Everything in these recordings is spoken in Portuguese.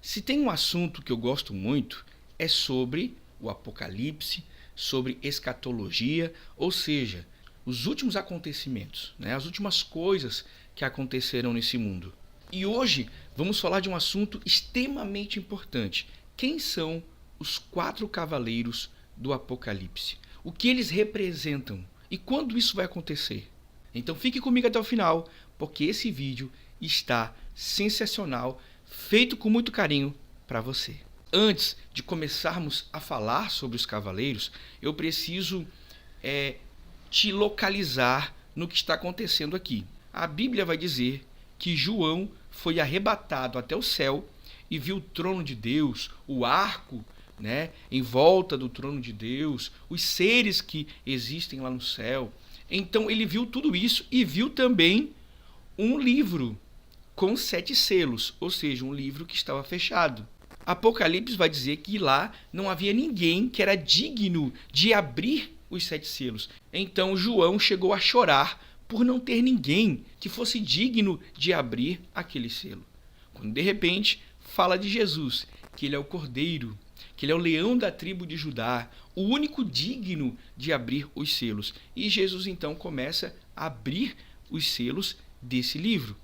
Se tem um assunto que eu gosto muito, é sobre o Apocalipse, sobre escatologia, ou seja, os últimos acontecimentos, as últimas coisas que aconteceram nesse mundo. E hoje vamos falar de um assunto extremamente importante. Quem são os 4 cavaleiros do Apocalipse? O que eles representam? E quando isso vai acontecer? Então fique comigo até o final, porque esse vídeo está sensacional, feito com muito carinho para você. Antes de começarmos a falar sobre os cavaleiros, eu preciso te localizar no que está acontecendo aqui. A Bíblia vai dizer que João foi arrebatado até o céu e viu o trono de Deus, o arco, em volta do trono de Deus, os seres que existem lá no céu. Então ele viu tudo isso e viu também um livro com 7 selos, ou seja, um livro que estava fechado. Apocalipse vai dizer que lá não havia ninguém que era digno de abrir os 7 selos. Então João chegou a chorar por não ter ninguém que fosse digno de abrir aquele selo. Quando de repente fala de Jesus, que ele é o Cordeiro, que ele é o leão da tribo de Judá, o único digno de abrir os selos. E Jesus então começa a abrir os selos desse livro.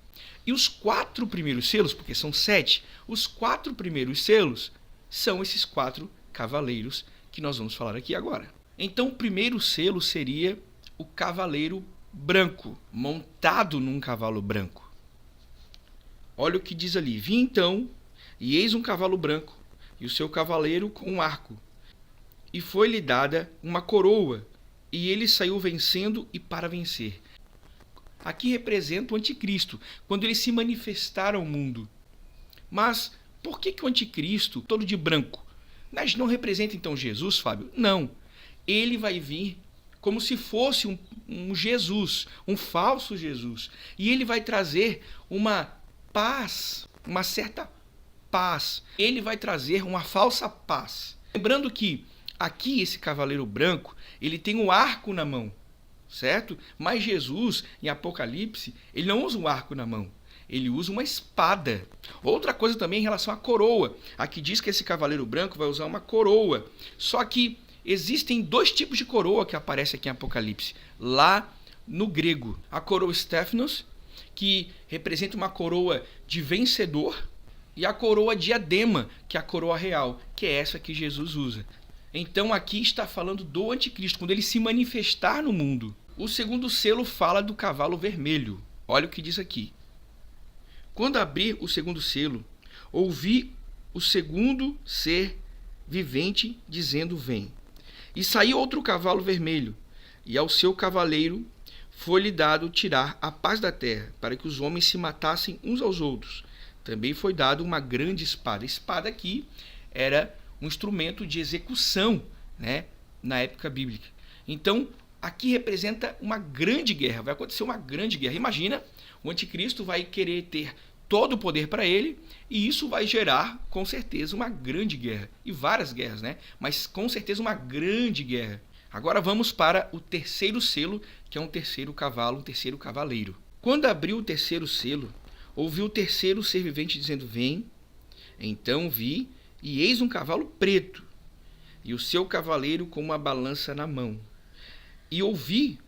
E os 4 primeiros selos, porque são 7, os 4 primeiros selos são esses 4 cavaleiros que nós vamos falar aqui agora. Então o primeiro selo seria o cavaleiro branco, montado num cavalo branco. Olha o que diz ali: vi então, e eis um cavalo branco, e o seu cavaleiro com um arco. E foi-lhe dada uma coroa, e ele saiu vencendo e para vencer. Aqui representa o anticristo, quando ele se manifestar ao mundo. Mas por que o anticristo todo de branco? Mas não representa então Jesus, Fábio? Não. Ele vai vir como se fosse um Jesus, um falso Jesus. E ele vai trazer uma paz, uma certa paz. Ele vai trazer uma falsa paz. Lembrando que aqui esse cavaleiro branco, ele tem um arco na mão, certo? Mas Jesus, em Apocalipse, ele não usa um arco na mão. Ele usa uma espada. Outra coisa também em relação à coroa. Aqui diz que esse cavaleiro branco vai usar uma coroa. Só que existem 2 tipos de coroa que aparecem aqui em Apocalipse. Lá no grego, a coroa Stephanos, que representa uma coroa de vencedor, e a coroa diadema, que é a coroa real, que é essa que Jesus usa. Então aqui está falando do anticristo, quando ele se manifestar no mundo. O segundo selo fala do cavalo vermelho. Olha o que diz aqui. Quando abrir o segundo selo, ouvi o segundo ser vivente dizendo: vem. E saiu outro cavalo vermelho, e ao seu cavaleiro foi-lhe dado tirar a paz da terra, para que os homens se matassem uns aos outros. Também foi dado uma grande espada. A espada aqui era um instrumento de execução, na época bíblica. Então, aqui representa uma grande guerra. Vai acontecer uma grande guerra. Imagina, o anticristo vai querer ter todo o poder para ele, e isso vai gerar, com certeza, uma grande guerra. E várias guerras, mas com certeza uma grande guerra. Agora vamos para o terceiro selo, que é um terceiro cavalo, um terceiro cavaleiro. Quando abriu o terceiro selo, ouvi o terceiro ser vivente dizendo: vem. Então vi, e eis um cavalo preto, e o seu cavaleiro com uma balança na mão. E ouvi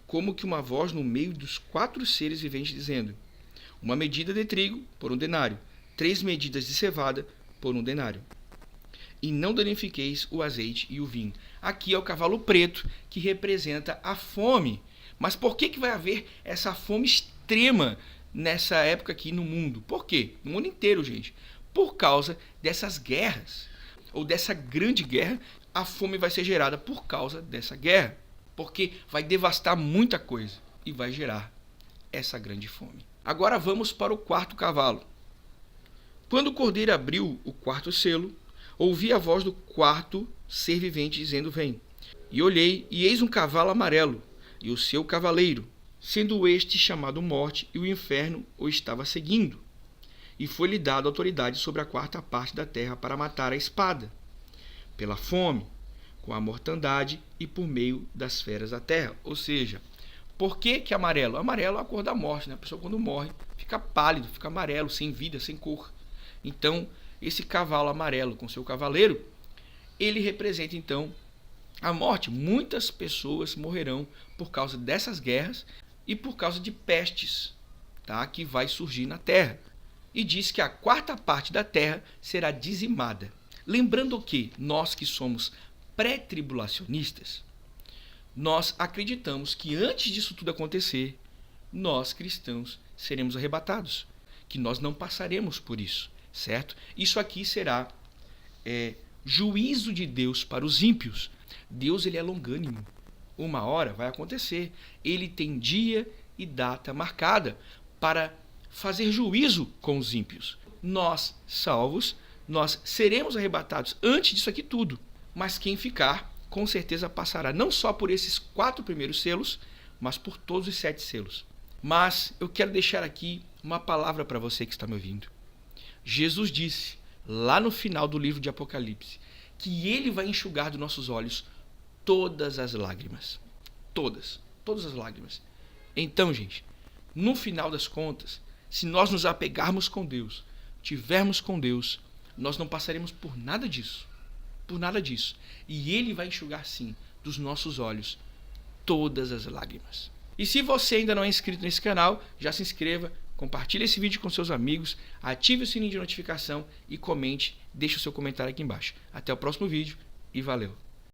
como que uma voz no meio dos 4 seres viventes dizendo: uma medida de trigo por 1 denário, 3 medidas de cevada por 1 denário. E não danifiqueis o azeite e o vinho. Aqui é o cavalo preto, que representa a fome. Mas por que vai haver essa fome extrema nessa época aqui no mundo? Por quê? No mundo inteiro, gente. Por causa dessas guerras, ou dessa grande guerra, a fome vai ser gerada por causa dessa guerra. Porque vai devastar muita coisa e vai gerar essa grande fome. Agora vamos para o 4º cavalo. Quando o cordeiro abriu o 4º selo, ouvi a voz do 4º ser vivente dizendo: vem. E olhei, e eis um cavalo amarelo, e o seu cavaleiro, sendo este chamado Morte, e o inferno o estava seguindo. E foi-lhe dado autoridade sobre a 4ª parte da terra para matar a espada, pela fome, com a mortandade e por meio das feras da terra. Ou seja, por que amarelo? Amarelo é a cor da morte, A pessoa quando morre fica pálido, fica amarelo, sem vida, sem cor. Então, esse cavalo amarelo com seu cavaleiro, ele representa então a morte. Muitas pessoas morrerão por causa dessas guerras e por causa de pestes, tá, que vai surgir na terra. E diz que a quarta parte da terra será dizimada. Lembrando que nós que somos pré-tribulacionistas, nós acreditamos que antes disso tudo acontecer, nós cristãos seremos arrebatados, que nós não passaremos por isso, certo? Isso aqui será juízo de Deus para os ímpios. Deus, ele é longânimo. Uma hora vai acontecer. Ele tem dia e data marcada para fazer juízo com os ímpios. Nós, salvos, nós seremos arrebatados antes disso aqui tudo. Mas quem ficar, com certeza passará não só por esses 4 primeiros selos, mas por todos os 7 selos. Mas eu quero deixar aqui uma palavra para você que está me ouvindo. Jesus disse, lá no final do livro de Apocalipse, que ele vai enxugar dos nossos olhos todas as lágrimas. Todas as lágrimas. Então, gente, no final das contas, se nós nos apegarmos com Deus, tivermos com Deus, nós não passaremos por nada disso. Por nada disso. E ele vai enxugar, sim, dos nossos olhos todas as lágrimas. E se você ainda não é inscrito nesse canal, já se inscreva, compartilhe esse vídeo com seus amigos, ative o sininho de notificação e comente, deixe o seu comentário aqui embaixo. Até o próximo vídeo e valeu!